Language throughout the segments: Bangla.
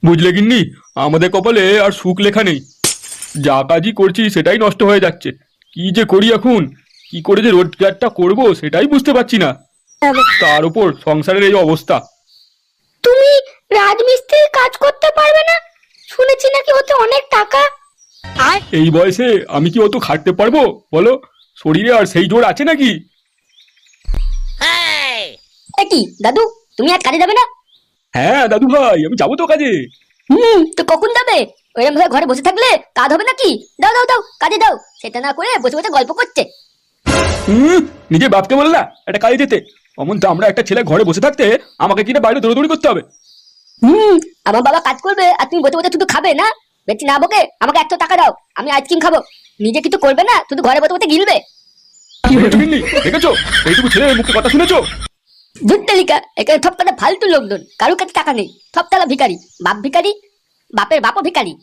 বুঝলে গিন্নি, আমাদের কপালে আর সুখ লেখা নেই। যা কাজই করছি সেটাই নষ্ট হয়ে যাচ্ছে। কি যে করি এখন, কি করে যে রোজগারটা করব সেটাই বুঝতে পারছি না। তার উপর সংসারের এই অবস্থা। তুমি রাজমিস্ত্রির কাজ করতে পারবে না? শুনেছি নাকি ওতে অনেক টাকা। আর এই বয়সে আমি কি অত খাটতে পারবো বলো? শরীরে আর সেই জোর আছে নাকি? কি দাদু, তুমি আজ কাজে যাবে না? হ্যাঁ দাদু ভাই, আমি যাবো তো কাজে। তো কখন যাবে? ওইরকম ভাবে ঘরে বসে থাকলে কাজ হবে নাকি? দাও দাও দাও, কাজে দাও। সেটা না করে বসে বসে গল্প করছে। নিজের বাপকে বলে না একটা কাজে যেতে। অমন তো আমরা একটা ছেলে ঘরে বসে থাকতে আমাকে কিনা বাইরে দৌড়দৌড়ি করতে হবে? আমার বাবা কাজ করবে আর তুমি বসে বসে শুধু খাবে না? বেশি না বকে আমাকে 100 টাকা দাও, আমি আইসক্রিম খাবো। নিজে কিছু করবে না, শুধু ঘরে বসে বসে গিলবে। দেখেছো গিন্নি, দেখেছো? এইটুকু ছেলের মুখে কথা শুনেছো? ধুত্তেলিকা, এখানে থপকাটা ফালতু লোকজন, কারোর কাছে টাকা নেই। থপতালা ভিখারি, বাপ ভিখারি, বাপের বাপও ভিখারি।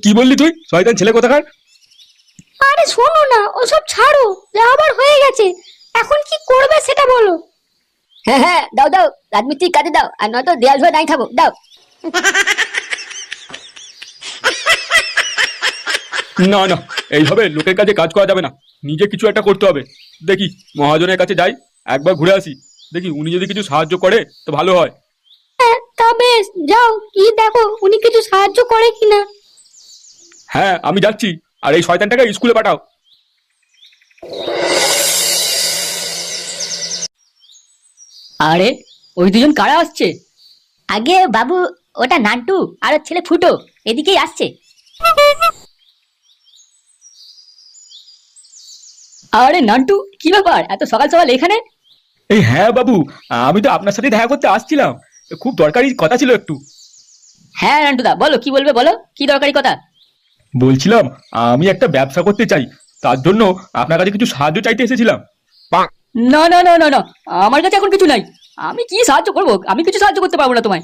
কি বললি তুই, শয়তান ছেলে কোথাকার? আরে শোনো না, ওসব ছাড়ো, যা আবার হয়ে গেছে। এখন কি করবে সেটা বলো। হ্যাঁ হ্যাঁ, দাও দাও, রাজমিস্ত্রি কাজে দাও, আর নয়তো দেয়াল ধরে নাই থাকো, দাও। না না, এইভাবে লোকের কাছে কাজ করা যাবে না। নিজে কিছু একটা করতে হবে। দেখি মহাজনের কাছে যাই, একবার ঘুরে আসি। দেখি উনি যদি কিছু সাহায্য করে তো ভালো হয়। হ্যাঁ তা বেশ, যাও কি দেখো উনি কিছু সাহায্য করে কিনা। হ্যাঁ আমি যাচ্ছি। আর এই শয়তানটাকে স্কুলে পাঠাও। আরে ওই দুজন কারা আসছে? আগে বাবু, ওটা নান্টু আর ওর ছেলে ফুটো, এদিকেই আসছে। আরে নান্টু, কি ব্যাপার এত সকাল সকাল এখানে? এই হ্যাঁ বাবু, আমি তো আপনার সাথে দেখা করতে আসছিলাম। খুব দরকারি কথা ছিল একটু। হ্যাঁ নান্টুদা, বলো কি বলবে, বলো কি দরকারি কথা। বলছিলাম আমি একটা ব্যবসা করতে চাই, তার জন্য আপনার কাছে কিছু সাহায্য চাইতে এসেছিলাম। না না না না না, আমার কাছে এখন কিছু নাই। আমি কি সাহায্য করব? আমি কিছু সাহায্য করতে পারবো না তোমায়।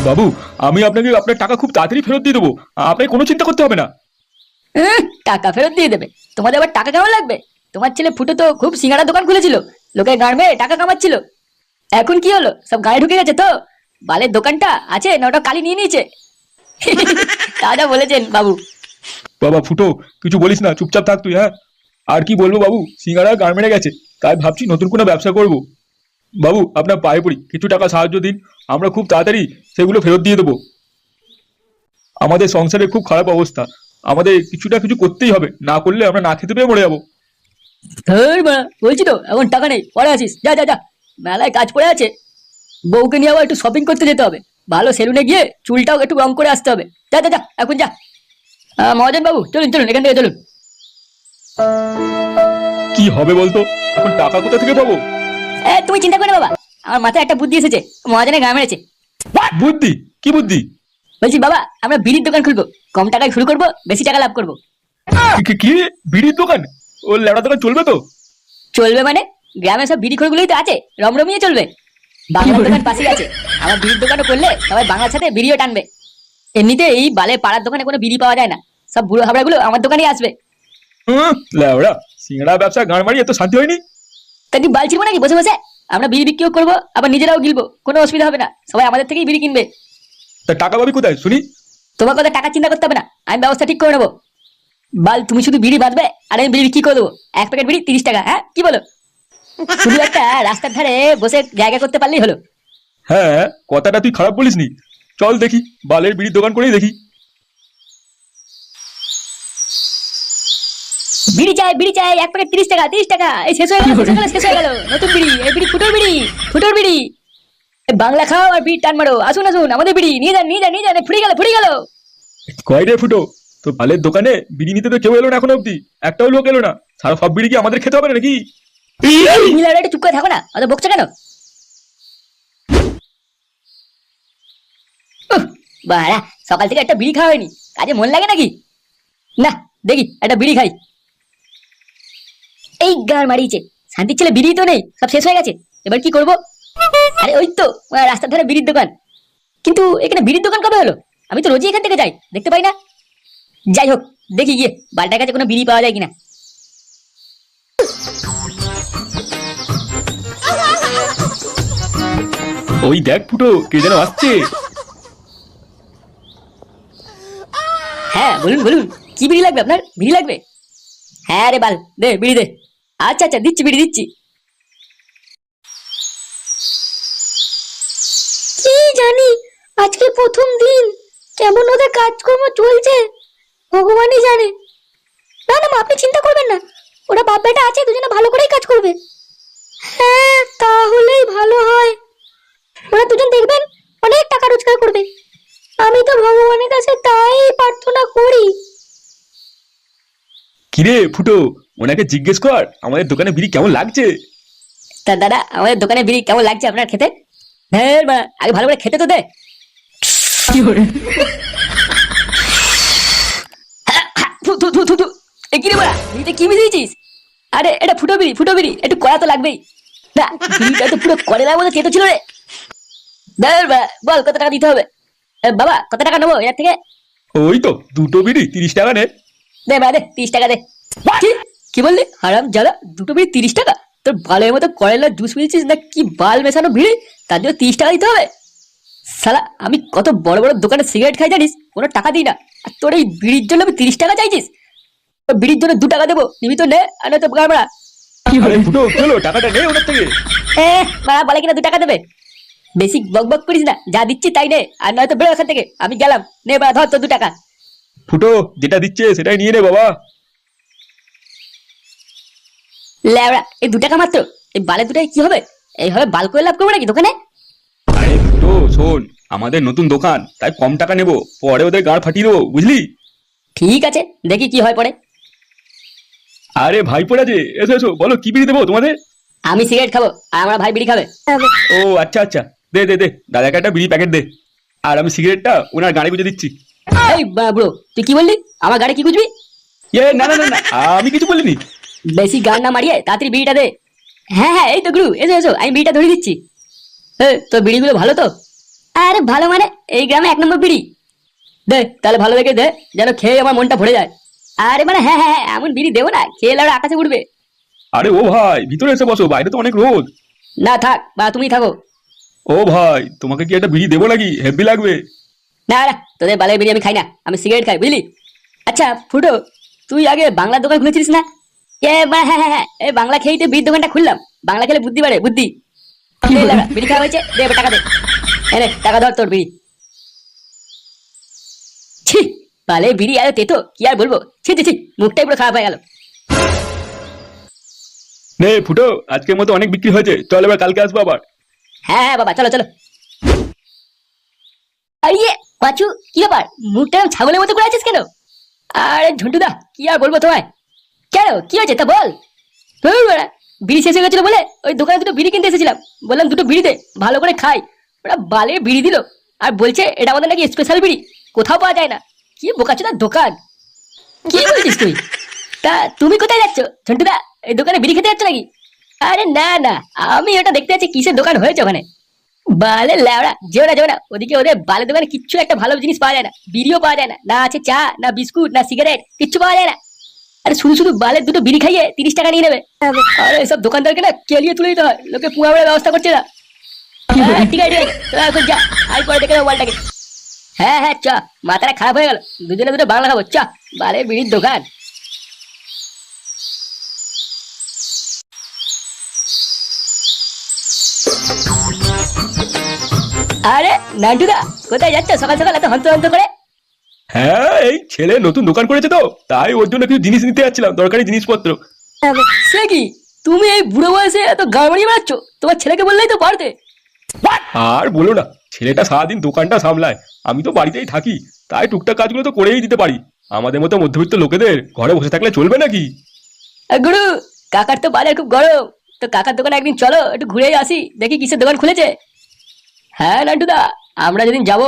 বাবু, আমি আপনাকে আপনার টাকা খুব তাড়াতাড়ি ফেরত দিয়ে দেবো। আপনাকে কোনো চিন্তা করতে হবে না। টাকা ফেরত দিয়ে দেবে? তোমাদের আবার টাকা কেমন লাগবে? তোমার ছেলে ফুটো তো খুব সিঙ্গাড়া দোকান খুলেছিল, লোকের গাড় মেরে টাকা কামাচ্ছিল। এখন কি হলো, সব গায়ে ঢুকে গেছে তো? বালের দোকানটা আছে না ওটা কালি নিয়ে নিয়েছে? দাদা বলেছেন বাবু। বাবা ফুটো, কিছু বলিস না, চুপচাপ থাক তুই। হ্যাঁ, আর কি বলবো বাবু, সিঙ্গারা গাড় মেরে গেছে, তাই ভাবছি নতুন কোনো ব্যবসা করব। বাবু আপনার পায়ে পড়ি, কিছু টাকা সাহায্য দিন, আমরা খুব তাড়াতাড়ি সেগুলো ফেরত দিয়ে দেবো। আমাদের সংসারে খুব খারাপ অবস্থা, আমাদের কিছুটা কিছু করতেই হবে, না করলে আমরা না খেতে পেয়ে মরে যাবো। বলছি তো এখন টাকা নেই, পরে আসিস, যা যা যা। মেলায় কাজ পড়ে আছে, বউকে নিয়ে আবার একটু শপিং করতে যেতে হবে। ভালো সেলুনে গিয়ে চুলটাও একটু রং করে আসতে হবে। যা যা যা, এখন যা। মহাজন বাবু, চলুন চলুন, এখান থেকে চলুন। কি হবে বলতো, এখন টাকা কোথা থেকে পাবো? তুমি চিন্তা করো না বাবা, আমার মাথায় একটা বুদ্ধি এসেছে। মহাজনের গা মেরেছে। বুদ্ধি? কি বুদ্ধি? বলছি বাবা, আমরা বিড়ির দোকান খুলবো, কম টাকায় শুরু করবো, বেশি টাকা লাভ করবো। কি বিড়ির দোকান? ও লেড়া দোকান চলবে তো? চলবে মানে? গ্রামে সব বিড়ি খোরগুলোই তো আছে, রমরমিয়ে চলবে। বাংলার দোকান পাশেই আছে, আমার বিড়ির দোকানও করলে সবাই বাংলার সাথে বিড়িও টানবে। এমনিতে এই বালে পাড়ার দোকানে কোনো বিড়ি পাওয়া যায় না, সব বুড়ো হাবড়া গুলো আমার দোকানেই আসবে। লেওড়া, সিঙ্গাড়া ব্যবসা গাঁড় মারি এত শান্তি হয়নি। তা কি বাল ছিড়বো নাকি বসে বসে? আমরা বিড়ি বিক্রিও করবো, আবার নিজেরাও গিলবো, কোনো অসুবিধা হবে না, সবাই আমাদের থেকেই বিড়ি কিনবে। তা টাকা পাবি কোথায় শুনি? তোমার কথা টাকা চিন্তা করতে হবে না, আমি ব্যবস্থা ঠিক করে নেবো। বাল, তুমি শুধু বিড়ি বাঁধবে আর আমি বিড়ি বিক্রি করে দেবো। এক প্যাকেট বিড়ি 30 টাকা, হ্যাঁ কি বলো? শুধু একটা রাস্তার ধারে বসে জায়গা করতে পারলেই হলো। হ্যাঁ, কথাটা তুই খারাপ বলিসনি। চল দেখি, বালের বিড়ির দোকান করেই দেখি। বিড়ি চাই, বিড়ি চাই, এক প্যাকেট 30 টাকা, 30 টাকা। এই শেষ হয়ে গেল, শেষ হয়ে গেল, শেষ হয়ে গেল। নতুন বিড়ি, এই বিড়ি ফুটোর বিড়ি, ফুটোর বিড়ি। বাংলা খাও আর বিড়ি টান মারো। আসুন আসুন, আমাদের বিড়ি নিয়ে যান, নিয়ে যান, নিয়ে যান। ফুরিয়ে গেল, ফুরিয়ে গেল। কয় রে ফুটো, তো বালের দোকানে বিড়ি নিতে তো কেউ এলো না এখন অব্দি, একটাও লোক এলো না। সারা সব বিড়ি কি আমাদের খেতে হবে না নাকি? মিলার একটু চুপ করে থাকো না, অত বকছো কেন? বাড়া, সকাল থেকে একটা বিড়ি খাওয়া হয়নি, কাজে মন লাগে নাকি? না, দেখি একটা বিড়ি খাই। এই গার মারিয়েছে, শান্তির ছেলে বিড়ি তো নেই, সব শেষ হয়ে গেছে। এবার কি করব? আরে ওই তো রাস্তার ধারে বিড়ির দোকান। কিন্তু এখানে বিড়ির দোকান কবে হলো? আমি তো রোজই এখান থেকে যাই, দেখতে পাই না। যাই হোক, দেখি গিয়ে বালটার কাছে কোনো বিড়ি পাওয়া যায় কিনা। ওই দেখ ফুটো, কে যেন আসছে। হ্যাঁ বলুন বলুন, কি বিড়ি লাগবে আপনার? বিড়ি লাগবে? হ্যাঁ রে বাল, দে বিড়ি দে। আচ্ছা আচ্ছা, দিচ্ছি বিড়ি দিচ্ছি। কি জানি, আজকে প্রথম দিন কেমন ওদের কাজকর্ম চলছে ভগবানই জানে। না না মা, আপনি চিন্তা করবেন না, ওরা বাপ বেটা আছে, দুজনে ভালো করেই কাজ করবে। হ্যাঁ তাহলেই ভালো হয়, ওরা দুজন দেখবেন অনেক টাকা রোজগার করবে। আমি তো ভগবানের কাছে তাই প্রার্থনা করি। কিরে ফুটো, ওনাকে জিজ্ঞেস কর আমাদের দোকানে বিড়ি কেমন লাগছে। তা দাদা, আমাদের দোকানে বিড়ি কেমন লাগছে আপনার খেতে? হ্যাঁ মা, আগে ভালো করে খেতে তো দে। থু, থু, থু, থু, থু। এ কি রে বাড়া, বিড়িতে কি মিশিয়েছিস? আরে এটা ফুটো বিড়ি, ফুটো বিড়ি, একটু কড়া তো লাগবেই। না, বিড়িটা তো পুরো কড়াইয়ের মতো চেতো ছিল রে। ধুর বাড়া, বল কত টাকা দিতে হবে? বাবা কত টাকা নেবো এর থেকে? ওই তো দুটো বিড়ি 30 টাকা নে। দে বাড়া, দে 30 টাকা দে। কি? কি বললি হারাম জাদা, দুটো বিড়ি 30 টাকা? তোর বালের মতো কড়াইলার জুস মিয়েছিস না কি বাল মেশানো বিড়ি, তার জন্য 30 টাকা দিতে হবে? শালা, আমি কত বড় বড় দোকানে সিগারেট খাই জানিস, কোনো টাকা দিই না, আর তোর এই বিড়ির জন্য আমি 30 টাকা চাইছিস? তোর বিড়ির জন্য 2 টাকা দেবো, নিবি তো নে, আর নয়তো গাড়। আরে ফুটো চলো টাকাটা নে ওনার থেকে। মারা বলে কিনা 2 টাকা দেবে। বেশি বক বক করিস না, যা দিচ্ছি তাই নে, আর নয়তো বেরো এখান থেকে, আমি গেলাম। নে বাড়া, ধর তোর 2 টাকা। ফুটো যেটা দিচ্ছে সেটাই নিয়ে নে বাবা। লেবড়া, এই 2 টাকা মাত্র, এই বালে 2টায় কি হবে? এইভাবে বাল করে লাভ করবো নাকি দোকানে? আরে ফুটো শোন, আমাদের নতুন দোকান, তাই কম টাকা নেবো, পরে ওদের গাড় ফাটিয়ে দেবো বুঝলি। ঠিক আছে, দেখি কি হয় পরে। আরে ভাই পড়া যে, এসো এসো, বলো কি বিড়ি দেবো তোমাদের। আমি সিগারেট খাবো, আর আমার ভাই বিড়ি খাবে। ও আচ্ছা আচ্ছা, দে দে দে, দাদাকে একটা বিড়ি প্যাকেট দে, আর আমি সিগারেটটা ওনার গাড়ি গুঁজে দিচ্ছি। এই ব্রো, তুই কি বললি? আমার গাড়ি কি বুঝবি? না না না না, আমি কিছু বলিনি। বেশি গান না মারিয়ে তাড়াতাড়ি বিড়িটা দে। হ্যাঁ হ্যাঁ, এই তো গুরু, এসো এসো, আমি বিড়িটা ধরে দিচ্ছি। তোর বিড়িগুলো ভালো তো? আরে ভালো মানে, এই গ্রামে 1 নম্বর বিড়ি। দে তাহলে ভালো দেখে দে, যেন খেয়ে আমার মনটা ভরে যায়। আরে মানে হ্যাঁ হ্যাঁ হ্যাঁ, এমন বিড়ি দেবো না খেয়ে লাউড়া আকাশে উঠবে। আরে ও ভাই ভিতরে এসে বসো, বাইরে তো অনেক রোদ। না থাক, বা তুমি থাকো। ও ভাই তোমাকে কি একটা বিড়ি দেবো নাকি, হেভি লাগবে। না না, তোদের বালের বিড়ি আমি খাই না, আমি সিগারেট খাই বুঝলি। আচ্ছা ফুটো, তুই আগে বাংলার দোকান খুলেছিস না? হ্যাঁ হ্যাঁ হ্যাঁ, এই বাংলা খেয়েই তো বিড়ির দোকানটা খুললাম। বাংলা খেলে বুদ্ধি বাড়ে, বুদ্ধি। দে লাউড়া, বিড়ি খাওয়া হয়েছে, দে এবার টাকা দে। এনে টাকা ধর তোর বিড়ি। ছি, বালে বিড়ি আর তেতো, কি আর বলবো, ছি ছি ছি, মুখটাই পুরো খারাপ হয়ে গেল। নে ফুটো, আজকের মতো অনেক বিক্রি হয়েছে, চল এবার কালকে আসবো আবার। হ্যাঁ হ্যাঁ বাবা, চলো চলো। আরে পাঁচু, কি ব্যাপার, মুখটা এরকম ছাগলের মতো করে আছিস কেন? আরে ঝন্টুদা, কি আর বলবো তোমায়। কেন, কি হয়েছে তা বল। ধুর বাড়া, বিড়ি শেষ হয়ে গেছিল বলে ওই দোকানে 2টো বিড়ি কিনতে এসেছিলাম, বললাম 2টো বিড়ি দে, ভালো করে খাই। ওরা বালে বিড়ি দিল, আর বলছে এটা আমাদের নাকি স্পেশাল বিড়ি, কোথাও পাওয়া যায় না। কি বোকাচোদার দোকান, কি বলছিস তুই? তা তুমি কোথায় যাচ্ছ ঝন্টুদা, এই দোকানে বিড়ি খেতে যাচ্ছ নাকি? আরে না না, আমি ওটা দেখতে যাচ্ছি কিসের দোকান হয়েছে ওখানে। বালে ল্যাওড়া, যেও না যেও না ওদিকে, ওদের বালের দোকানে কিচ্ছু একটা ভালো জিনিস পাওয়া যায় না, বিড়িও পাওয়া যায় না, না আছে চা, না বিস্কুট, না সিগারেট, কিচ্ছু পাওয়া যায় না। আরে শুধু শুধু বালের 2টো বিড়ি খাইয়ে 30 টাকা নিয়ে নেবে। আরে এসব দোকানদারকে না কেলিয়ে তুলে দিতে হয়, লোকে পুয়া বেড়ার ব্যবস্থা করছে না। হ্যাঁ, ঠিক আছে ঠিক আছে, তোরা এখন যা, আমি পরে দেখে নেবো মালটাকে। হ্যাঁ হ্যাঁ চ, মাথাটা খারাপ হয়ে গেল, দুজনে 2টো বাংলা খাবো, চ। বালে বিড়ির দোকান। আরে নান্টুদা, কোথায় যাচ্ছ সকাল সকাল এত হন্ত হন্ত করে? হ্যাঁ এই ছেলে নতুন দোকান করেছে তো, তাই ওর জন্য কিছু জিনিস নিতে যাচ্ছিলাম, দরকারি জিনিসপত্র। সে কি, তুমি এই বুড়ো বয়সে এত গাড় মারিয়ে বেড়াচ্ছ? তোমার ছেলেকে বললেই তো পারতে। আর বলো না, ছেলেটা সারাদিন দোকানটা সামলায়, আমি তো বাড়িতেই থাকি, তাই টুকটাক কাজগুলো তো করেই দিতে পারি। আমাদের মতো মধ্যবিত্ত লোকেদের ঘরে বসে থাকলে চলবে নাকি। গুরু, কাকার তো বাজার খুব গরম, তো কাকার দোকানে একদিন চলো, একটু ঘুরেই আসি, দেখি কিসের দোকান খুলেছে। হ্যাঁ নান্টুদা, আমরা যেদিন যাবো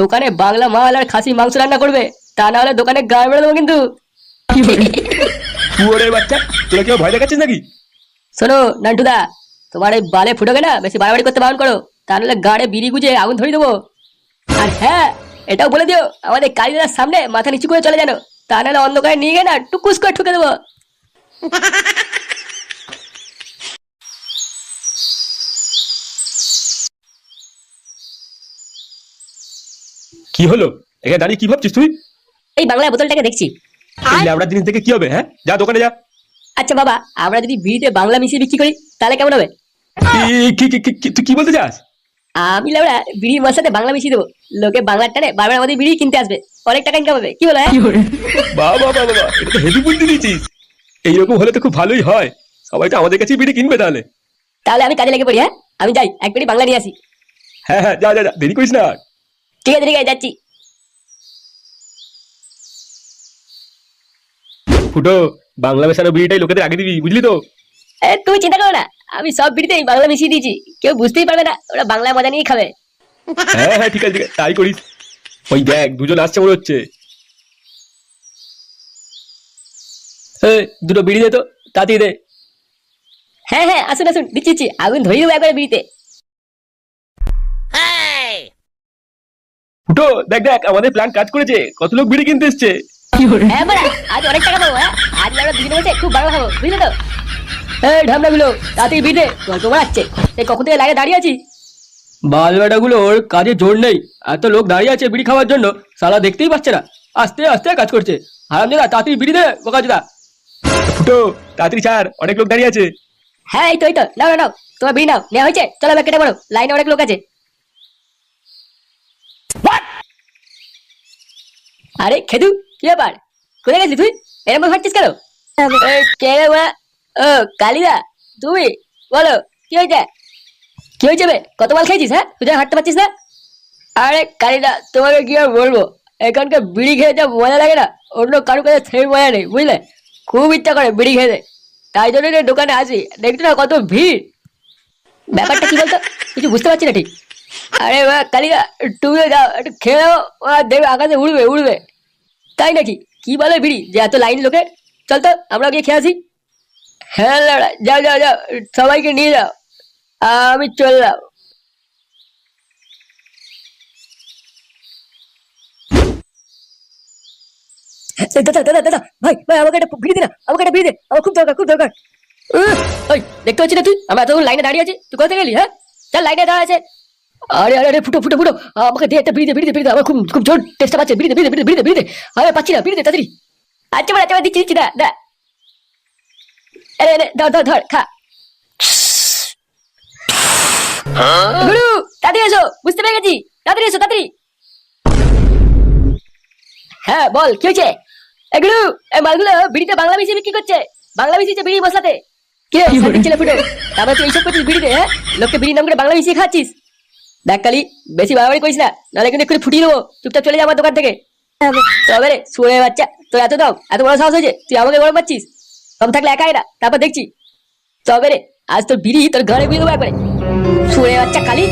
দোকানে বাংলা মাল আর খাসি মাংস রান্না করবে, তা না হলে দোকানে গাড় মেরে দেবো কিন্তু। শুয়োরের বাচ্চা, তোরা কেউ ভয় দেখাচ্ছিস নাকি? শোনো নান্টুদা, তোমার এই বালে ফুটোকে না বেশি বাড়াবাড়ি করতে বারণ করো, তা নাহলে গাড়ে বিড়ি গুজে আগুন ধরিয়ে দেবো। আর হ্যাঁ, এটাও বলে দিও আমাদের কালীদার সামনে মাথা নিচু করে চলে জানো, তা নাহলে অন্ধকারে নিয়ে গিয়ে না টুকুস করে ঠুকে দেবো। কি হলো, এখানে দাঁড়িয়ে কি ভাবছিস তুই? এই বাংলা বোতলটাকে দেখছি। এই ল্যাবড়া জিনিস থেকে কি হবে? হ্যাঁ, যা দোকানে যা। আচ্ছা বাবা, আমরা যদি বিড়িতে বাংলা মিশিয়ে বিক্রি করি তাহলে কেমন হবে? তুই কি বলতে চাস? আমি লেবড়া বিড়ির মশলাতে বাংলা মিশিয়ে দেবো, লোকে বাংলার টানে বারবার আমাদের বিড়ি কিনতে আসবে, অনেক টাকা ইনকাম হবে। কি বলো? বাবা বাবা বাবা, এটা তো হেভি বুদ্ধি দিয়েছিস। এইরকম হলে তো খুব ভালোই হয়, সবাই তো আমাদের কাছেই বিড়ি কিনবে তাহলে। তাহলে আমি কাজে লেগে পড়ি। হ্যাঁ, আমি যাই এক পেটি বাংলা নিয়ে আসি। হ্যাঁ হ্যাঁ, যা যা যা, দেরি করিস না আর। ঠিক আছে ঠিক আছে, যাচ্ছি। ফুটো, বাংলা মেশানো বিড়িটাই লোকেদের আগে দিবি, বুঝলি তো? তুমি চিন্তা করো না, আমি সব বিড়িতেই বাংলা মিশিয়ে দিয়েছি, কেউ বুঝতেই পারবে না, ওরা বাংলা মজা নিয়ে খাবে। হ্যাঁ হ্যাঁ, ঠিক আছে ঠিক আছে, তাই করিস। ওই দেখ, দুজন আসছে মনে হচ্ছে। দুটো বিড়ি দে তো, তাড়াতাড়ি দে। হ্যাঁ হ্যাঁ, আসুন আসুন, দিচ্ছি দিচ্ছি, আগুন ধরিয়ে দেবো একবারে বিড়িতে। ফুটো, দেখ দেখ, আমাদের প্ল্যান কাজ করেছে, কত লোক বিড়ি কিনতে এসছে। হ্যাঁ বাড়া, আজ অনেক টাকা পাবো। হ্যাঁ, আজ আমরা দুজনে বসে খুব ভালো খাবো, বুঝলে তো? এই ঢামনা গুলো তাড়াতাড়ি বিড়িতে, গল্প মারাচ্ছে। এই কখন থেকে লাগে দাঁড়িয়ে আছি। বাল বেটাগুলোর কাজে জোর নেই, এত লোক দাঁড়িয়ে আছে বিড়ি খাওয়ার জন্য, সালা দেখতেই পাচ্ছে না, আস্তে আস্তে কাজ করছে। হারামজাদা, তাড়াতাড়ি বিড়ি দে বোকাচোদা। ফুটো, তাড়াতাড়ি ছাড়, অনেক লোক দাঁড়িয়ে আছে। হ্যাঁ, এই তো এই তো, নাও নাও নাও, তোমার বিড়ি নাও, নেওয়া হয়েছে, চলো এবার কেটে পড়ো, লাইনে অনেক লোক আছে। আরে খেদু, কি ব্যাপার? কোথায় গেছিস তুই? এরকম হাঁটছিস কেন? এই, কে রে ওরা? ও কালিদা, তুমি বলো, কি হয়েছে? কি হয়েছে বে? কত মাল খেয়েছিস? হ্যাঁ, তুই যা হাঁটতে পারছিস না? আরে কালিদা, তোমাকে কি আর বলবো, এখানকার বিড়ি খেয়ে যা মজা লাগে না, অন্য কারো কাছে সেই মজা নেই, বুঝলে? খুব ইচ্ছা করে বিড়ি খেতে, তাই জন্য রে দোকানে আসি, দেখছো না কত ভিড়। ব্যাপারটা কি বলতো, কিছু বুঝতে পারছি না ঠিক। আরে বা কালিদা, তুমিও যাও একটু খেয়ে নাও, দেখবে আকাশে উড়বে উড়বে। তাই নাকি? কি বলে বিড়ি যে এত লাইন লোকে? চল তো আমরা গিয়ে খেয়ে আসি। হ্যাঁ লাউড়া, যাও যাও যাও, সবাইকে নিয়ে যাও, আমি চললাম। দাদা দাদা দাদা, ভাই ভাই, আমাকে একটা বিড়ি দে না, আমাকে একটা বিড়ি দে, আমার খুব দরকার খুব দরকার। ওই দেখতে পাচ্ছি না তুই আমরা এত লাইনে দাঁড়িয়ে আছি, তুই কোথায় গেলি? হ্যাঁ, চল লাইনে দাঁড়া আছে। আরে আরে আরে, ফুটো ফুটো ফুটো, আমাকে দে একটা বিড়ি দে, বিড়ি দে, বিড়ি দে, আমার খুব খুব জোর টেস্ট পাচ্ছে, বিড়ি দে বিড়ি দে বিড়ি দে বিড়ি দে, আরে পাচ্ছি না, বিড়ি দে তাড়াতাড়ি। আচ্ছা বড়, আচ্ছা দিচ্ছি দিচ্ছি, দা দা। আরে আরে, ধর ধর ধর, খা। গুরু, তাড়াতাড়ি এসো, বুঝতে পেরে গেছি, তাড়াতাড়ি এসো তাড়াতাড়ি। হ্যাঁ বল, কি হয়েছে? এগুলো এই মালগুলো বিড়িতে বাংলা মিশিয়ে বিক্রি করছে, বাংলা মিশিয়েছে বিড়ি মশলাতে। কি রে শান্তি ছেলে ফুটো, তারপরে তুই এইসব করছিস বিড়িতে? হ্যাঁ, লোককে বিড়ির নাম করে বাংলা মিশিয়ে খাচ্ছিস। দেখ কালি, বেশি বাড়াবাড়ি করিস না, নাহলে কিন্তু একটু ফুটিয়ে দেবো, চুপচাপ চলে যা আমার দোকান থেকে। তবে রে শুয়ে বাচ্চা, তোর এত দাম, এত বড় সাহস হয়েছে, তুই আমাকে গরম পাচ্ছিস? কম থাকলে একাই না, তারপর দেখছি। তবে রে, আজ তোর বিড়ি তোর ঘরে বুঝে দেবো একবারে, শুয়ে বাচ্চা কালি।